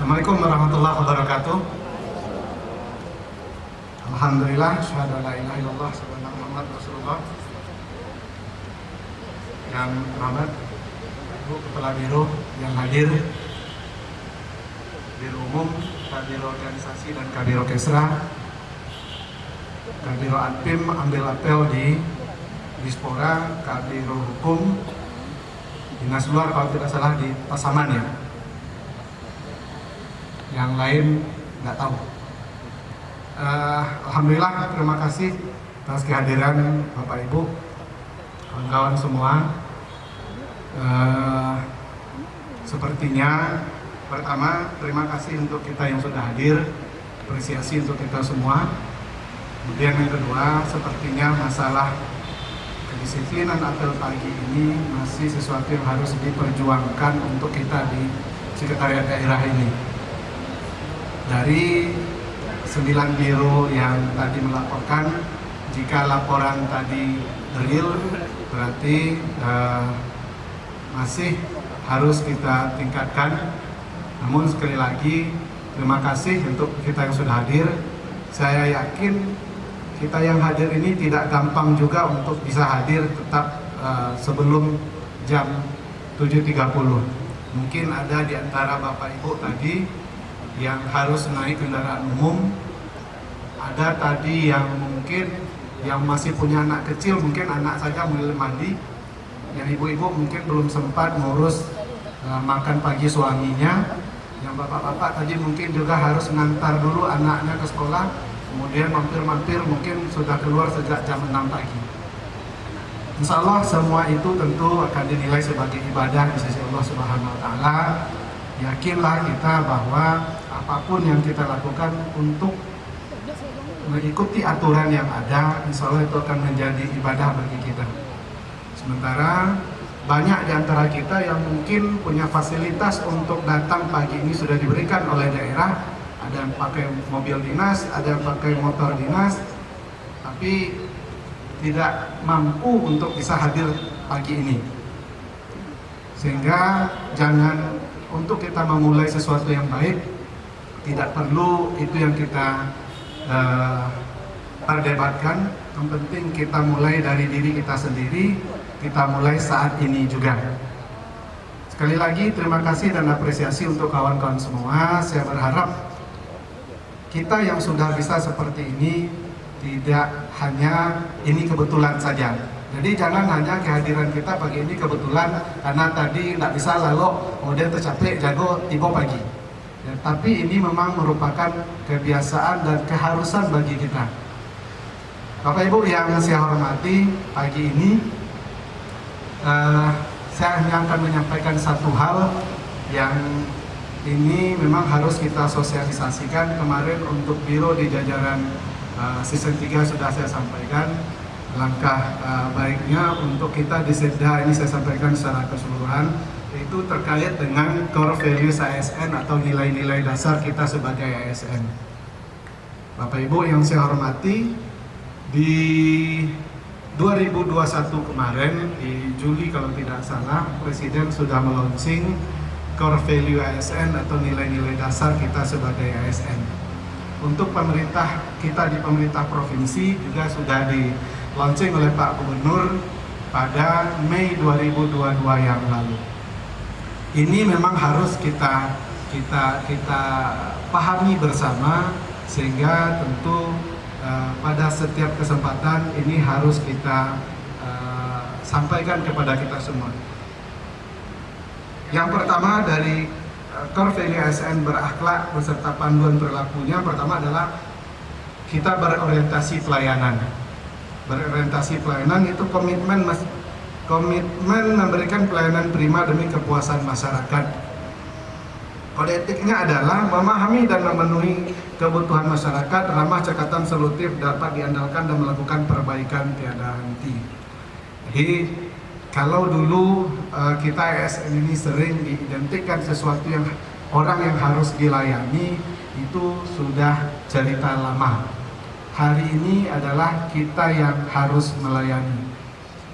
Assalamualaikum warahmatullahi wabarakatuh. Alhamdulillah, syahadu la ilaha illallah wa Muhammad Rasulullah. Yang Muhammad, Ibu Kepala Biro yang hadir, Biro Umum, Kabiro Organisasi dan Kabiro Kesra, Kabiro Adpim ambil apel di Dispora, Kabiro Hukum, Dinas Luar kalau tidak salah di Pasaman ya. Yang lain nggak tahu. Alhamdulillah, terima kasih atas kehadiran Bapak Ibu, kawan-kawan semua. Sepertinya pertama terima kasih untuk kita yang sudah hadir, apresiasi untuk kita semua. Kemudian yang kedua, sepertinya masalah kedisiplinan apel pagi ini masih sesuatu yang harus diperjuangkan untuk kita di sekretariat daerah ini. Dari 9 biro yang tadi melaporkan, jika laporan tadi real, berarti masih harus kita tingkatkan. Namun sekali lagi, terima kasih untuk kita yang sudah hadir. Saya yakin kita yang hadir ini tidak gampang juga untuk bisa hadir tetap sebelum jam 7.30. Mungkin ada di antara Bapak Ibu tadi yang harus naik kendaraan umum, ada tadi yang mungkin yang masih punya anak kecil, mungkin anak saja mulai mandi, yang ibu-ibu mungkin belum sempat ngurus makan pagi suaminya, yang bapak-bapak tadi mungkin juga harus ngantar dulu anaknya ke sekolah, kemudian mampir-mampir mungkin sudah keluar sejak jam 6 pagi. Insya Allah semua itu tentu akan dinilai sebagai ibadah di sisi Allah Subhanahu Wa Taala. Yakinlah kita bahwa apapun yang kita lakukan untuk mengikuti aturan yang ada, insya Allah itu akan menjadi ibadah bagi kita. Sementara banyak di antara kita yang mungkin punya fasilitas untuk datang pagi ini sudah diberikan oleh daerah. Ada yang pakai mobil dinas, ada yang pakai motor dinas, tapi tidak mampu untuk bisa hadir pagi ini. Sehingga jangan, untuk kita memulai sesuatu yang baik, tidak perlu itu yang kita perdebatkan. Yang penting kita mulai dari diri kita sendiri, kita mulai saat ini juga. Sekali lagi terima kasih dan apresiasi untuk kawan-kawan semua. Saya berharap kita yang sudah bisa seperti ini tidak hanya ini kebetulan saja. Jadi jangan hanya kehadiran kita pagi ini kebetulan karena tadi tidak bisa lalu kemudian tercapek jago tiba pagi. Ya, tapi ini memang merupakan kebiasaan dan keharusan bagi kita. Bapak Ibu yang saya hormati, pagi ini saya hanya akan menyampaikan satu hal yang ini memang harus kita sosialisasikan. Kemarin untuk biro di jajaran season 3 sudah saya sampaikan. Langkah baiknya untuk kita di Setda ini saya sampaikan secara keseluruhan, itu terkait dengan core values ASN atau nilai-nilai dasar kita sebagai ASN. Bapak Ibu yang saya hormati, di 2021 kemarin di Juli kalau tidak salah, Presiden sudah meluncing core value ASN atau nilai-nilai dasar kita sebagai ASN. Untuk pemerintah kita di pemerintah provinsi juga sudah di launching oleh Pak Gubernur pada Mei 2022 yang lalu. Ini memang harus kita pahami bersama, sehingga tentu pada setiap kesempatan ini harus kita sampaikan kepada kita semua. Yang pertama dari core value ASN berakhlak beserta panduan perilakunya, pertama adalah kita berorientasi pelayanan. Berorientasi pelayanan itu komitmen memberikan pelayanan prima demi kepuasan masyarakat. Kode etiknya adalah memahami dan memenuhi kebutuhan masyarakat, ramah, cekatan, solutif, dapat diandalkan dan melakukan perbaikan tiada henti. Jadi kalau dulu kita ASN ini sering diidentikan sesuatu yang orang yang harus dilayani, itu sudah cerita lama. Hari ini adalah kita yang harus melayani.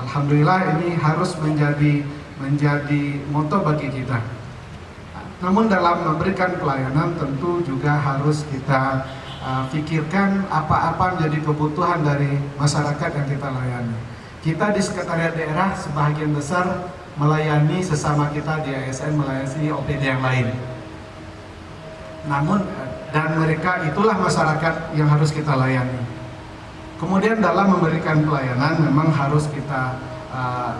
Alhamdulillah ini harus menjadi moto bagi kita. Namun dalam memberikan pelayanan tentu juga harus kita pikirkan apa-apa menjadi kebutuhan dari masyarakat yang kita layani. Kita di sekretariat daerah sebagian besar melayani sesama kita di ASN, melayani OPD yang lain. Namun dan mereka itulah masyarakat yang harus kita layani. Kemudian dalam memberikan pelayanan memang harus kita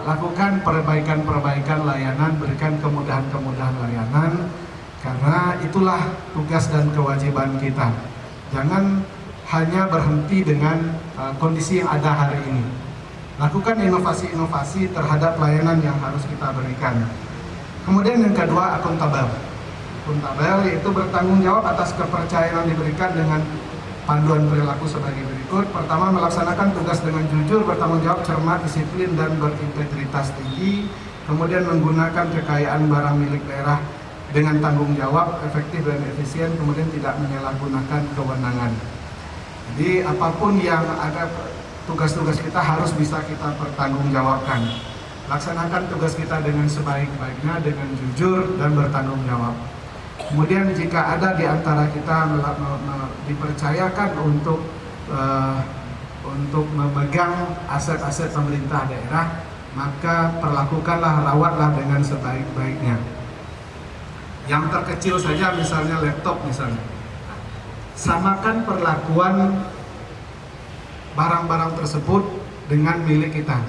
lakukan perbaikan-perbaikan layanan, berikan kemudahan-kemudahan layanan, karena itulah tugas dan kewajiban kita. Jangan hanya berhenti dengan kondisi yang ada hari ini. Lakukan inovasi-inovasi terhadap layanan yang harus kita berikan. Kemudian yang kedua, akuntabel. Akuntabel yaitu bertanggung jawab atas kepercayaan yang diberikan dengan panduan perilaku sebagai berikut. Pertama, melaksanakan tugas dengan jujur, bertanggung jawab, cermat, disiplin, dan berintegritas tinggi. Kemudian menggunakan kekayaan barang milik daerah dengan tanggung jawab, efektif dan efisien, kemudian tidak menyalahgunakan kewenangan. Jadi apapun yang ada, tugas-tugas kita harus bisa kita pertanggungjawabkan. Laksanakan tugas kita dengan sebaik-baiknya, dengan jujur dan bertanggung jawab. Kemudian jika ada di antara kita dipercayakan untuk memegang aset-aset pemerintah daerah, maka perlakukanlah, rawatlah dengan sebaik-baiknya. Yang terkecil saja misalnya laptop misalnya. Samakan perlakuan barang-barang tersebut dengan milik kita.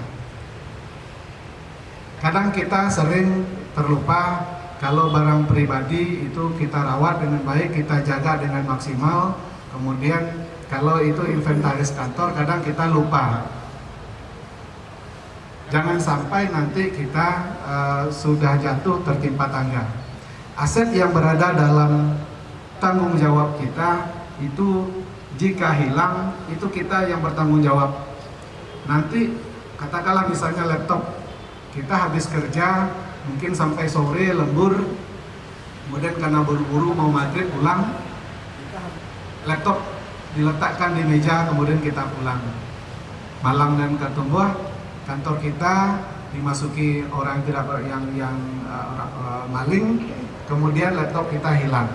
Kadang kita sering terlupa kalau barang pribadi itu kita rawat dengan baik, kita jaga dengan maksimal. Kemudian kalau itu inventaris kantor, kadang kita lupa. Jangan sampai nanti kita sudah jatuh tertimpa tangga. Aset yang berada dalam tanggung jawab kita itu jika hilang, itu kita yang bertanggung jawab. Nanti katakanlah misalnya laptop, kita habis kerja mungkin sampai sore lembur, kemudian karena buru-buru mau maghrib pulang, laptop diletakkan di meja, kemudian kita pulang. Malang dan Ketumbuh, kantor kita dimasuki orang yang maling, kemudian laptop kita hilang.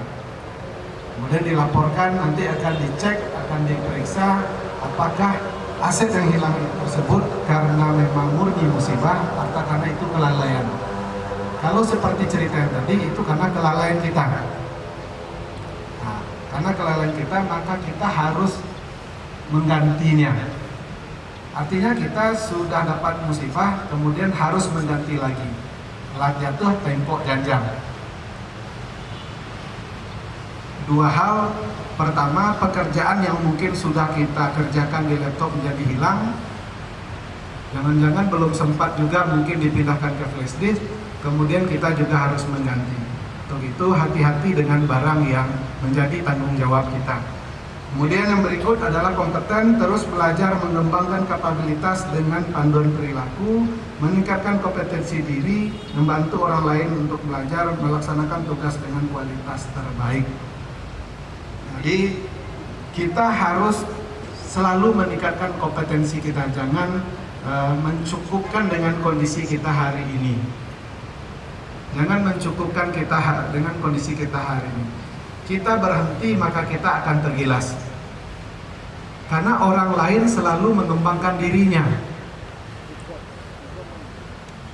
Kemudian dilaporkan, nanti akan dicek, akan diperiksa apakah aset yang hilang tersebut karena memang murni musibah atau karena itu kelalaian. Kalau seperti cerita yang tadi, itu karena kelalaian kita. Nah, karena kelalaian kita, maka kita harus menggantinya. Artinya kita sudah dapat musibah, kemudian harus mengganti lagi. Telah jatuh, tempok janjang. Dua hal. Pertama, pekerjaan yang mungkin sudah kita kerjakan di laptop menjadi hilang. Jangan-jangan belum sempat juga mungkin dipindahkan ke flash disk, kemudian kita juga harus mengganti. Untuk itu hati-hati dengan barang yang menjadi tanggung jawab kita. Kemudian yang berikut adalah kompeten, terus belajar mengembangkan kapabilitas dengan panduan perilaku, meningkatkan kompetensi diri, membantu orang lain untuk belajar, melaksanakan tugas dengan kualitas terbaik. Jadi kita harus selalu meningkatkan kompetensi kita, jangan mencukupkan dengan kondisi kita hari ini. Jangan mencukupkan kita dengan kondisi kita hari ini. Kita berhenti maka kita akan tergilas. Karena orang lain selalu mengembangkan dirinya.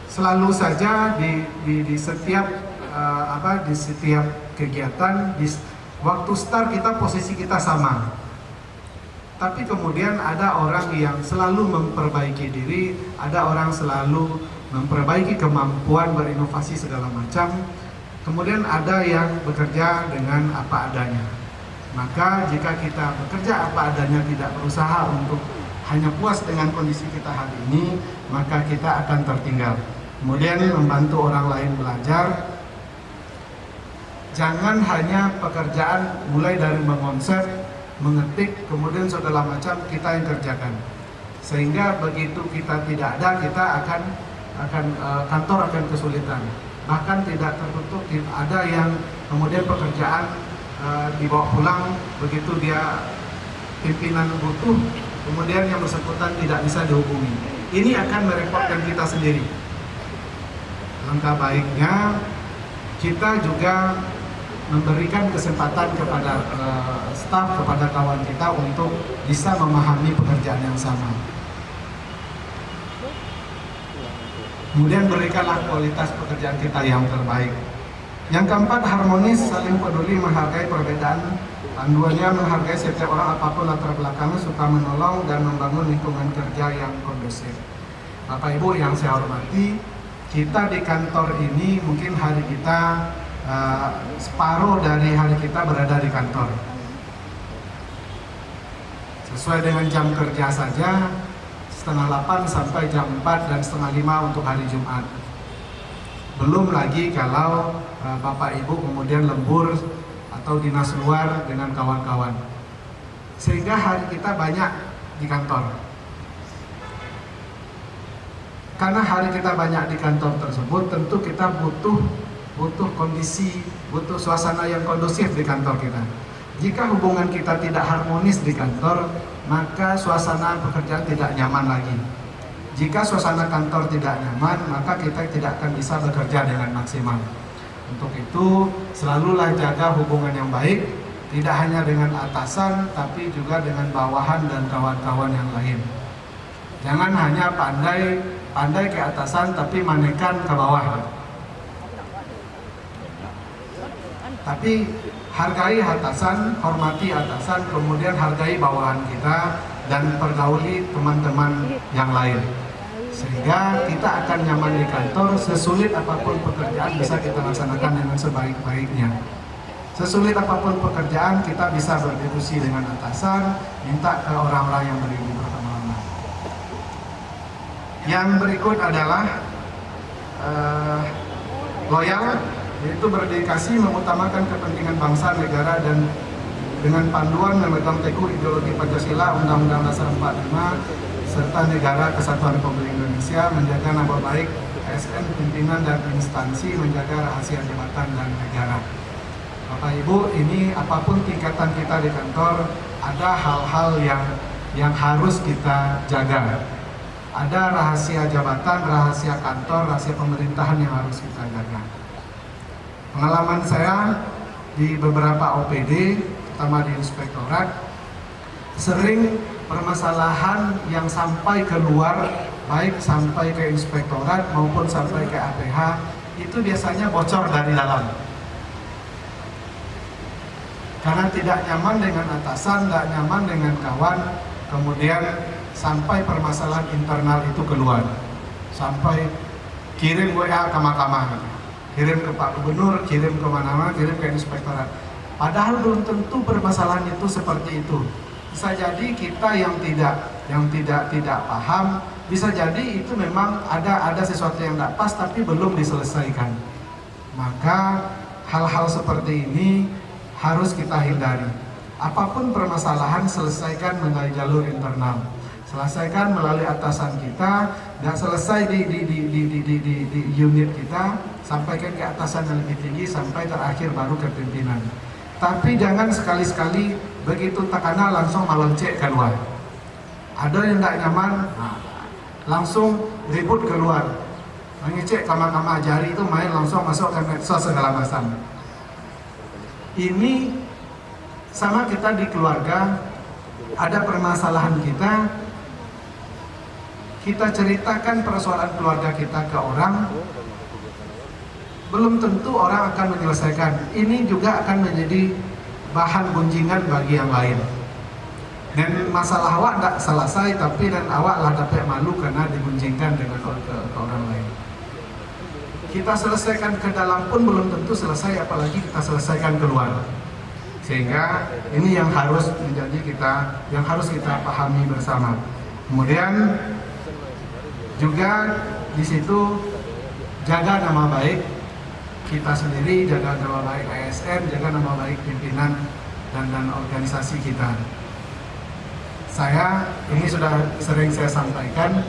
Selalu saja di setiap di setiap kegiatan, waktu start kita posisi kita sama. Tapi kemudian ada orang yang selalu memperbaiki diri, ada orang selalu memperbaiki kemampuan berinovasi segala macam. Kemudian ada yang bekerja dengan apa adanya. Maka jika kita bekerja apa adanya, tidak berusaha untuk hanya puas dengan kondisi kita hari ini, maka kita akan tertinggal. Kemudian membantu orang lain belajar. Jangan hanya pekerjaan mulai dari mengonsep, mengetik, kemudian segala macam kita yang kerjakan. Sehingga begitu kita tidak ada, kita akan kantor akan kesulitan. Bahkan tidak tertutup, ada yang kemudian pekerjaan dibawa pulang, begitu dia pimpinan butuh, kemudian yang bersangkutan tidak bisa dihubungi. Ini akan merepotkan kita sendiri. Langkah baiknya kita juga memberikan kesempatan kepada staf, kepada kawan kita untuk bisa memahami pekerjaan yang sama. Kemudian berikanlah kualitas pekerjaan kita yang terbaik. Yang keempat, harmonis, saling peduli, menghargai perbedaan. Panduannya menghargai setiap orang apapun latar belakangnya, suka menolong dan membangun lingkungan kerja yang kondusif. Bapak Ibu yang saya hormati, kita di kantor ini mungkin hari kita separuh dari hari kita berada di kantor. Sesuai dengan jam kerja saja, 7:30 sampai jam 4 dan 4:30 untuk hari Jumat. Belum lagi kalau Bapak Ibu kemudian lembur atau dinas luar dengan kawan-kawan. Sehingga hari kita banyak di kantor. Karena hari kita banyak di kantor tersebut, tentu kita butuh kondisi, butuh suasana yang kondusif di kantor kita. Jika hubungan kita tidak harmonis di kantor, maka suasana pekerjaan tidak nyaman lagi. Jika suasana kantor tidak nyaman, maka kita tidak akan bisa bekerja dengan maksimal. Untuk itu, selalulah jaga hubungan yang baik, tidak hanya dengan atasan, tapi juga dengan bawahan dan kawan-kawan yang lain. Jangan hanya pandai ke atasan, tapi manekan ke bawah. Tapi hargai atasan, hormati atasan, kemudian hargai bawahan kita, dan pergauli teman-teman yang lain. Sehingga kita akan nyaman di kantor, sesulit apapun pekerjaan bisa kita laksanakan dengan sebaik-baiknya. Sesulit apapun pekerjaan, kita bisa berdiskusi dengan atasan, minta ke orang-orang yang berilmu berpengalaman. Yang berikut adalah loyal, yaitu berdedikasi mengutamakan kepentingan bangsa, negara, dan dengan panduan memegang teguh ideologi Pancasila, Undang-Undang Dasar 45, serta Negara Kesatuan Republik Indonesia, menjaga nama baik ASN, pimpinan dan instansi, menjaga rahasia jabatan dan negara. Bapak Ibu, ini apapun tingkatan kita di kantor, ada hal-hal yang harus kita jaga. Ada rahasia jabatan, rahasia kantor, rahasia pemerintahan yang harus kita jaga. Pengalaman saya di beberapa OPD, terutama di inspektorat, sering permasalahan yang sampai keluar, baik sampai ke inspektorat maupun sampai ke APH, itu biasanya bocor dari dalam. Karena tidak nyaman dengan atasan, tidak nyaman dengan kawan, kemudian sampai permasalahan internal itu keluar. Sampai kirim WA ke mahkamah, kirim ke Pak Gubernur, kirim ke mana-mana, kirim ke inspektorat. Padahal belum tentu permasalahan itu seperti itu. Bisa jadi kita yang tidak paham, bisa jadi itu memang ada sesuatu yang tidak pas tapi belum diselesaikan. Maka hal-hal seperti ini harus kita hindari. Apapun permasalahan, selesaikan melalui jalur internal, selesaikan melalui atasan kita, dan selesai di unit kita, sampaikan ke atasan yang lebih tinggi, sampai terakhir baru ke pimpinan. Tapi jangan sekali-sekali begitu tekanan langsung meloncek keluar. Ada yang tidak nyaman, langsung ribut keluar, mengecek kamar-kamar jari itu main langsung masuk ke medsos segala macam. Ini sama kita di keluarga, ada permasalahan kita ceritakan persoalan keluarga kita ke orang, belum tentu orang akan menyelesaikan. Ini juga akan menjadi bahan gunjingan bagi yang lain. Dan masalah awak tidak selesai, tapi dan awak lah dapat malu karena digunjingkan dengan ke orang lain. Kita selesaikan ke dalam pun belum tentu selesai, apalagi kita selesaikan keluar. Sehingga ini yang harus kita pahami bersama. Kemudian juga di situ jaga nama baik kita sendiri, jaga nama baik ASN, jaga nama baik pimpinan dan organisasi kita. Ini sudah sering saya sampaikan,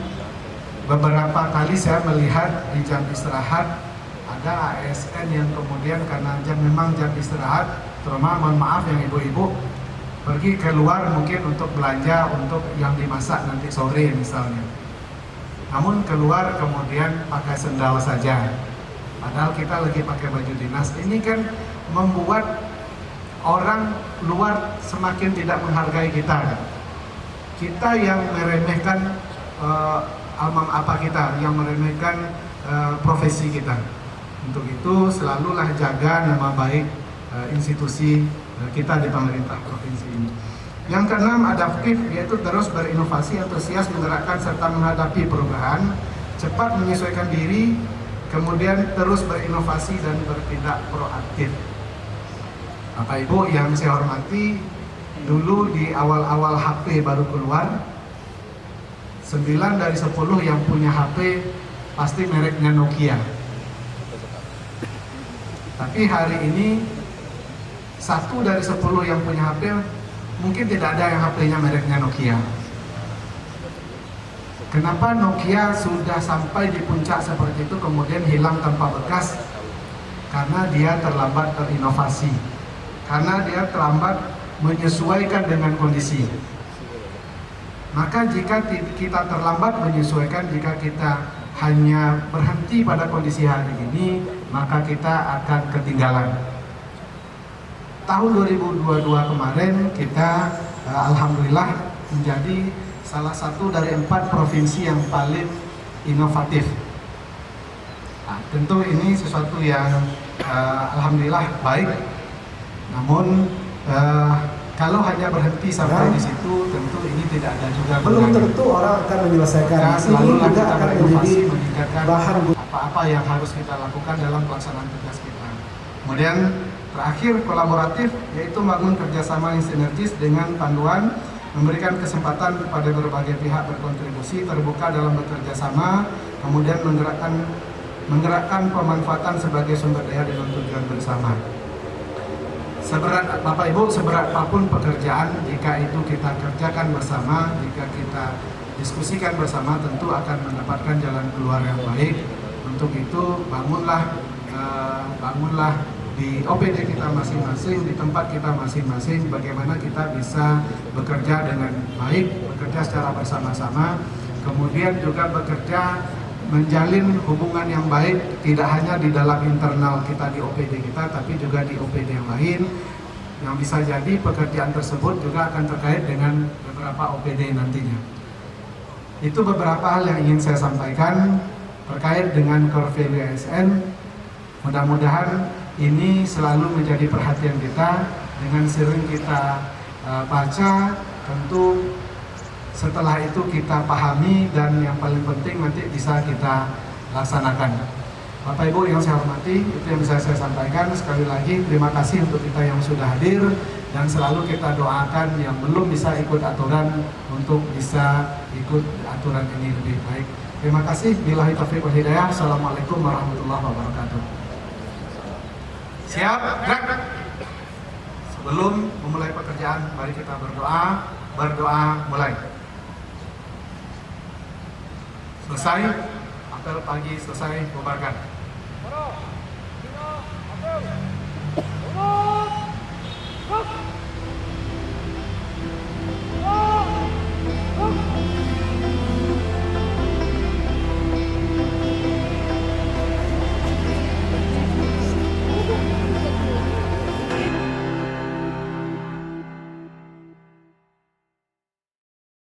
beberapa kali saya melihat di jam istirahat ada ASN yang kemudian karena memang jam istirahat, terutama mohon maaf yang ibu-ibu, pergi keluar mungkin untuk belanja, untuk yang dimasak nanti sore misalnya. Namun keluar kemudian pakai sendal saja. Padahal kita lagi pakai baju dinas. Ini kan membuat orang luar semakin tidak menghargai kita. Kita yang meremehkan alma apa kita, yang meremehkan profesi kita. Untuk itu selalulah jaga nama baik institusi kita di pemerintah provinsi ini. Yang keenam, adaptif, yaitu terus berinovasi, antusias menggerakkan serta menghadapi perubahan, cepat menyesuaikan diri, kemudian terus berinovasi dan bertindak proaktif. Bapak Ibu yang saya hormati, dulu di awal-awal HP baru keluar, 9 dari 10 yang punya HP pasti mereknya Nokia. Tapi hari ini 1 dari 10 yang punya HP mungkin tidak ada yang HP-nya mereknya Nokia. Kenapa Nokia sudah sampai di puncak seperti itu kemudian hilang tanpa bekas? Karena dia terlambat berinovasi, karena dia terlambat menyesuaikan dengan kondisi. Maka jika kita terlambat menyesuaikan, jika kita hanya berhenti pada kondisi hari ini, maka kita akan ketinggalan. Tahun 2022 kemarin kita alhamdulillah menjadi salah satu dari 4 provinsi yang paling inovatif. Nah, tentu ini sesuatu yang alhamdulillah baik. Namun kalau hanya berhenti sampai di situ, tentu ini tidak ada juga. Belum tentu orang akan menyelesaikan. Selalu Ini juga kita akan berinovasi, menjadi meningkatkan bahan apa-apa yang harus kita lakukan dalam pelaksanaan tugas kita. Kemudian terakhir, kolaboratif, yaitu membangun kerjasama yang sinergis dengan panduan memberikan kesempatan kepada berbagai pihak berkontribusi, terbuka dalam bekerja sama, kemudian menggerakkan pemanfaatan sebagai sumber daya dengan tujuan bersama. Seberat Bapak Ibu, seberat apapun pekerjaan, jika itu kita kerjakan bersama, jika kita diskusikan bersama, tentu akan mendapatkan jalan keluar yang baik. Untuk itu bangunlah di OPD kita masing-masing, di tempat kita masing-masing, bagaimana kita bisa bekerja dengan baik, bekerja secara bersama-sama, kemudian juga bekerja menjalin hubungan yang baik, tidak hanya di dalam internal kita di OPD kita, tapi juga di OPD yang lain, yang bisa jadi pekerjaan tersebut juga akan terkait dengan beberapa OPD nantinya. Itu beberapa hal yang ingin saya sampaikan terkait dengan core value ASN. Mudah-mudahan ini selalu menjadi perhatian kita. Dengan sering kita baca, tentu setelah itu kita pahami, dan yang paling penting nanti bisa kita laksanakan. Bapak Ibu yang saya hormati, itu yang bisa saya sampaikan. Sekali lagi terima kasih untuk kita yang sudah hadir, dan selalu kita doakan yang belum bisa ikut aturan untuk bisa ikut aturan ini lebih baik. Terima kasih. Billahi taufiq wal hidayah. Assalamualaikum warahmatullahi wabarakatuh. Siap, gerak. Sebelum memulai pekerjaan, mari kita berdoa. Berdoa mulai. Selesai, apel pagi selesai, bubarkan.